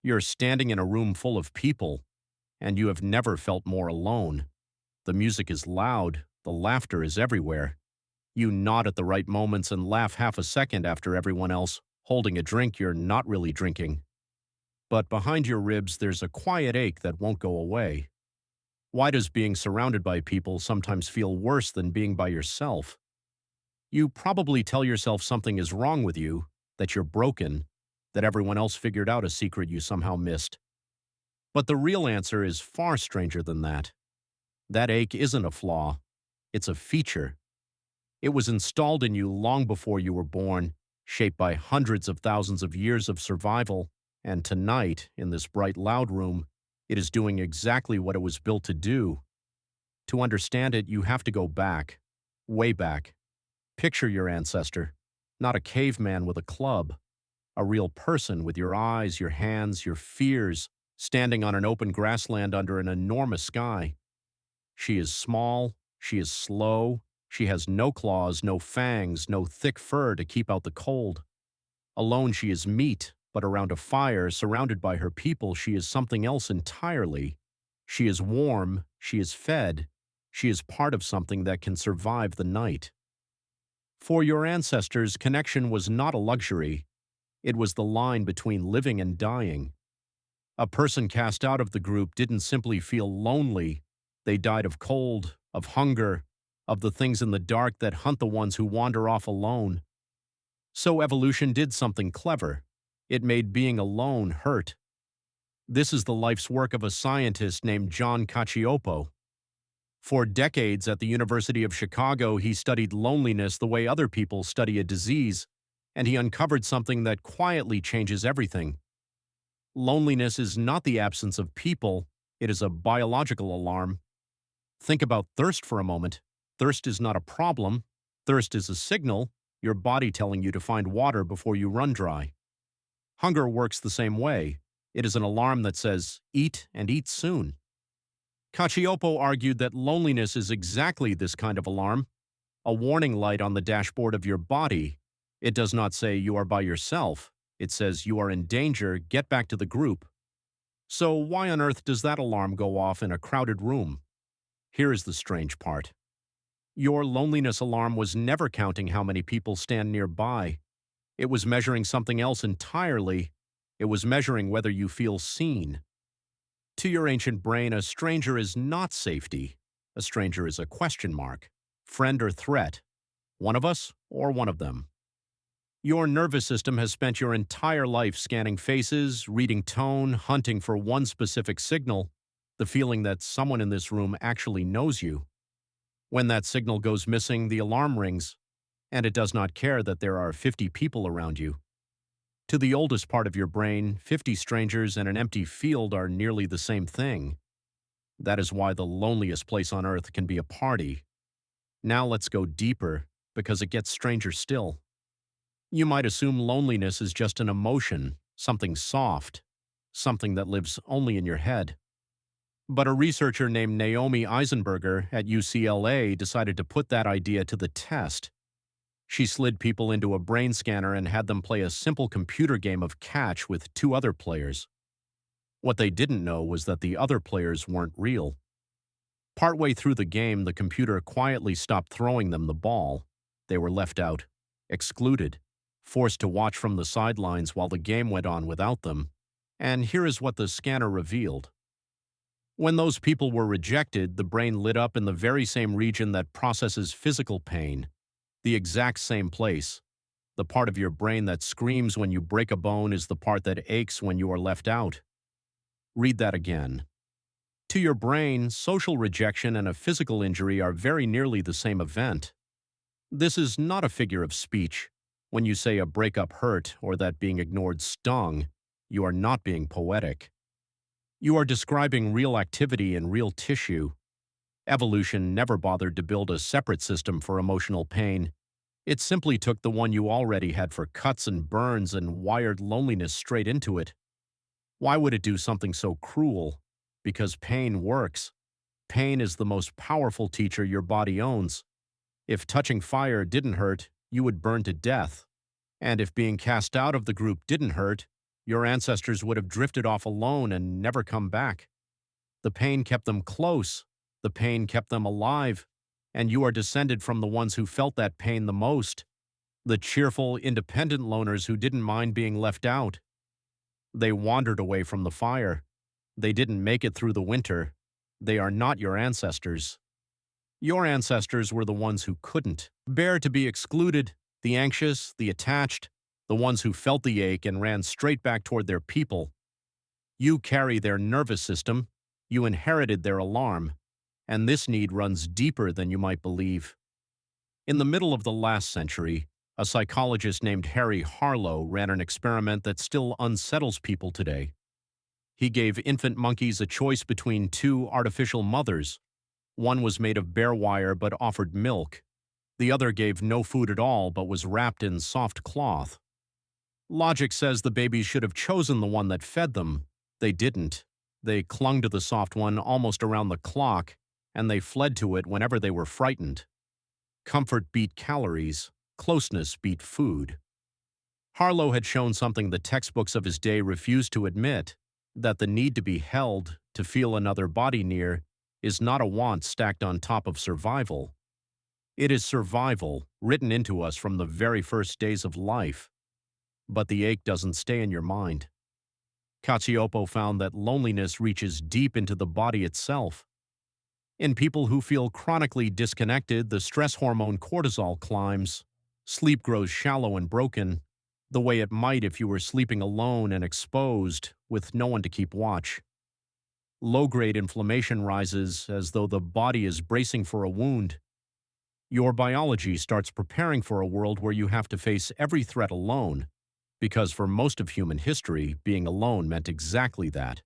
You're standing in a room full of people, and you have never felt more alone. The music is loud, the laughter is everywhere. You nod at the right moments and laugh half a second after everyone else, holding a drink you're not really drinking. But behind your ribs, there's a quiet ache that won't go away. Why does being surrounded by people sometimes feel worse than being by yourself? You probably tell yourself something is wrong with you, that you're broken, that everyone else figured out a secret you somehow missed. But the real answer is far stranger than that. That ache isn't a flaw, it's a feature. It was installed in you long before you were born, shaped by hundreds of thousands of years of survival, and tonight, in this bright, loud room, it is doing exactly what it was built to do. To understand it, you have to go back, way back. Picture your ancestor, not a caveman with a club, a real person with your eyes, your hands, your fears, standing on an open grassland under an enormous sky. She is small, she is slow, she has no claws, no fangs, no thick fur to keep out the cold. Alone she is meat, but around a fire, surrounded by her people, she is something else entirely. She is warm, she is fed, she is part of something that can survive the night. For your ancestors, connection was not a luxury. It was the line between living and dying. A person cast out of the group didn't simply feel lonely. They died of cold, of hunger, of the things in the dark that hunt the ones who wander off alone. So evolution did something clever. It made being alone hurt. This is the life's work of a scientist named John Cacioppo. For decades at the University of Chicago, he studied loneliness the way other people study a disease, and he uncovered something that quietly changes everything. Loneliness is not the absence of people, it is a biological alarm. Think about thirst for a moment. Thirst is not a problem. Thirst is a signal, your body telling you to find water before you run dry. Hunger works the same way. It is an alarm that says, eat and eat soon. Cacioppo argued that loneliness is exactly this kind of alarm, a warning light on the dashboard of your body. It does not say you are by yourself. It says you are in danger, get back to the group. So why on earth does that alarm go off in a crowded room? Here is the strange part. Your loneliness alarm was never counting how many people stand nearby. It was measuring something else entirely. It was measuring whether you feel seen. To your ancient brain, a stranger is not safety. A stranger is a question mark, friend or threat, one of us or one of them. Your nervous system has spent your entire life scanning faces, reading tone, hunting for one specific signal, the feeling that someone in this room actually knows you. When that signal goes missing, the alarm rings, and it does not care that there are 50 people around you. To the oldest part of your brain, 50 strangers and an empty field are nearly the same thing. That is why the loneliest place on earth can be a party. Now let's go deeper, because it gets stranger still. You might assume loneliness is just an emotion, something soft, something that lives only in your head. But a researcher named Naomi Eisenberger at UCLA decided to put that idea to the test. She slid people into a brain scanner and had them play a simple computer game of catch with two other players. What they didn't know was that the other players weren't real. Partway through the game, the computer quietly stopped throwing them the ball. They were left out, excluded, forced to watch from the sidelines while the game went on without them. And here is what the scanner revealed. When those people were rejected, the brain lit up in the very same region that processes physical pain, the exact same place. The part of your brain that screams when you break a bone is the part that aches when you are left out. Read that again. To your brain, social rejection and a physical injury are very nearly the same event. This is not a figure of speech. When you say a breakup hurt or that being ignored stung, you are not being poetic. You are describing real activity in real tissue. Evolution never bothered to build a separate system for emotional pain. It simply took the one you already had for cuts and burns and wired loneliness straight into it. Why would it do something so cruel? Because pain works. Pain is the most powerful teacher your body owns. If touching fire didn't hurt, you would burn to death. And if being cast out of the group didn't hurt, Your ancestors would have drifted off alone and never come back. The pain kept them close. The pain kept them alive. And you are descended from the ones who felt that pain the most. The cheerful, independent loners who didn't mind being left out. They wandered away from the fire. They didn't make it through the winter. They are not your ancestors. Your ancestors were the ones who couldn't bear to be excluded, the anxious, the attached, the ones who felt the ache and ran straight back toward their people. You carry their nervous system. You inherited their alarm. And this need runs deeper than you might believe. In the middle of the last century, a psychologist named Harry Harlow ran an experiment that still unsettles people today. He gave infant monkeys a choice between two artificial mothers. One was made of bare wire but offered milk. The other gave no food at all but was wrapped in soft cloth. Logic says the babies should have chosen the one that fed them. They didn't. They clung to the soft one almost around the clock, and they fled to it whenever they were frightened. Comfort beat calories. Closeness beat food. Harlow had shown something the textbooks of his day refused to admit, that the need to be held, to feel another body near, is not a want stacked on top of survival. It is survival, written into us from the very first days of life. But the ache doesn't stay in your mind. Cacioppo found that loneliness reaches deep into the body itself. In people who feel chronically disconnected, the stress hormone cortisol climbs. Sleep grows shallow and broken, the way it might if you were sleeping alone and exposed, with no one to keep watch. Low-grade inflammation rises as though the body is bracing for a wound. Your biology starts preparing for a world where you have to face every threat alone, because for most of human history, being alone meant exactly that.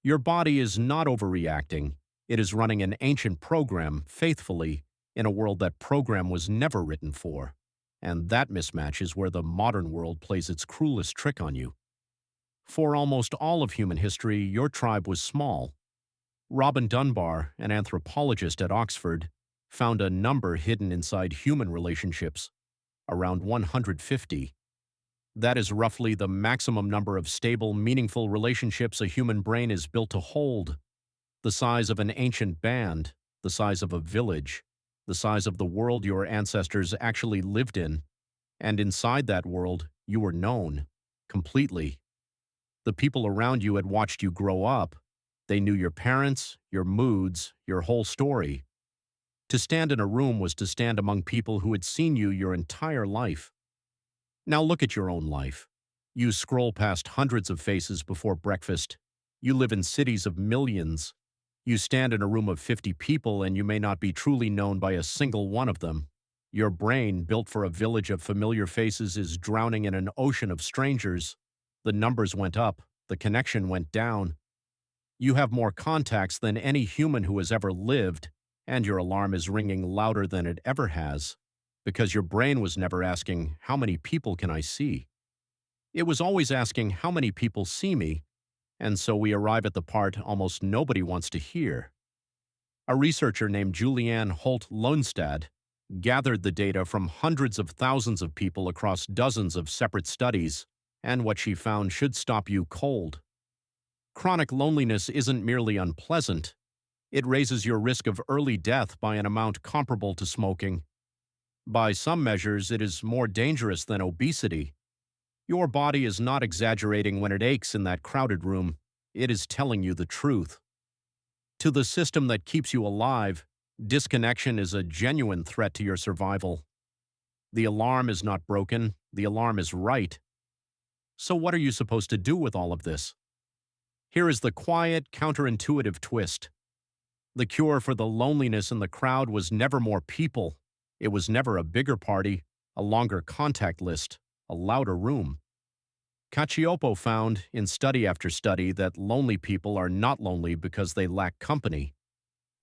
Your body is not overreacting. It is running an ancient program faithfully in a world that program was never written for. And that mismatch is where the modern world plays its cruelest trick on you. For almost all of human history, your tribe was small. Robin Dunbar, an anthropologist at Oxford, found a number hidden inside human relationships, around 150. That is roughly the maximum number of stable, meaningful relationships a human brain is built to hold. The size of an ancient band, the size of a village, the size of the world your ancestors actually lived in, and inside that world, you were known, completely. The people around you had watched you grow up. They knew your parents, your moods, your whole story. To stand in a room was to stand among people who had seen you your entire life. Now look at your own life. You scroll past hundreds of faces before breakfast. You live in cities of millions. You stand in a room of 50 people and you may not be truly known by a single one of them. Your brain, built for a village of familiar faces, is drowning in an ocean of strangers. The numbers went up, the connection went down. You have more contacts than any human who has ever lived, and your alarm is ringing louder than it ever has, because your brain was never asking, how many people can I see? It was always asking, how many people see me? And so we arrive at the part almost nobody wants to hear. A researcher named Julianne Holt-Lunstad gathered the data from hundreds of thousands of people across dozens of separate studies, and what she found should stop you cold. Chronic loneliness isn't merely unpleasant. It raises your risk of early death by an amount comparable to smoking. By some measures, it is more dangerous than obesity. Your body is not exaggerating when it aches in that crowded room. It is telling you the truth. To the system that keeps you alive, disconnection is a genuine threat to your survival. The alarm is not broken. The alarm is right. So what are you supposed to do with all of this? Here is the quiet, counterintuitive twist. The cure for the loneliness in the crowd was never more people. It was never a bigger party, a longer contact list, a louder room. Cacioppo found, in study after study, that lonely people are not lonely because they lack company.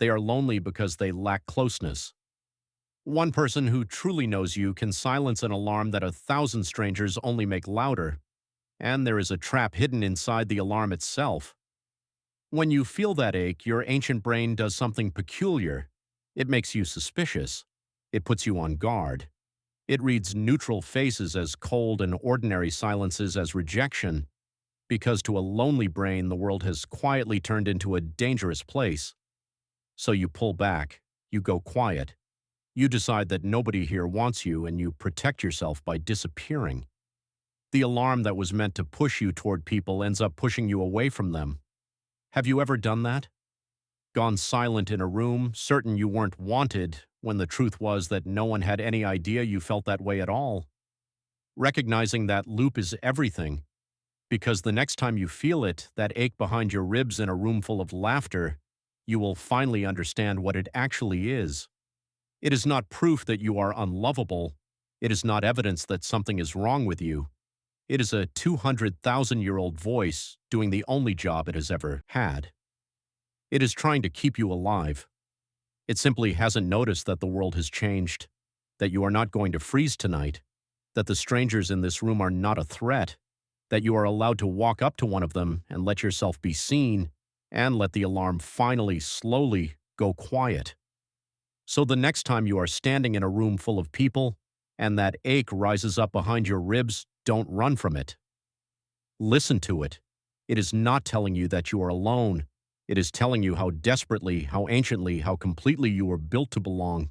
They are lonely because they lack closeness. One person who truly knows you can silence an alarm that 1,000 strangers only make louder. And there is a trap hidden inside the alarm itself. When you feel that ache, your ancient brain does something peculiar. It makes you suspicious. It puts you on guard. It reads neutral faces as cold and ordinary silences as rejection, because to a lonely brain, the world has quietly turned into a dangerous place. So you pull back, you go quiet, you decide that nobody here wants you, and you protect yourself by disappearing. The alarm that was meant to push you toward people ends up pushing you away from them. Have you ever done that? Gone silent in a room, certain you weren't wanted, when the truth was that no one had any idea you felt that way at all? Recognizing that loop is everything, because the next time you feel it, that ache behind your ribs in a room full of laughter, you will finally understand what it actually is. It is not proof that you are unlovable. It is not evidence that something is wrong with you. It is a 200,000-year-old voice doing the only job it has ever had. It is trying to keep you alive. It simply hasn't noticed that the world has changed, that you are not going to freeze tonight, that the strangers in this room are not a threat, that you are allowed to walk up to one of them and let yourself be seen, and let the alarm finally, slowly go quiet. So the next time you are standing in a room full of people and that ache rises up behind your ribs, don't run from it. Listen to it. It is not telling you that you are alone. It is telling you how desperately, how anciently, how completely you were built to belong.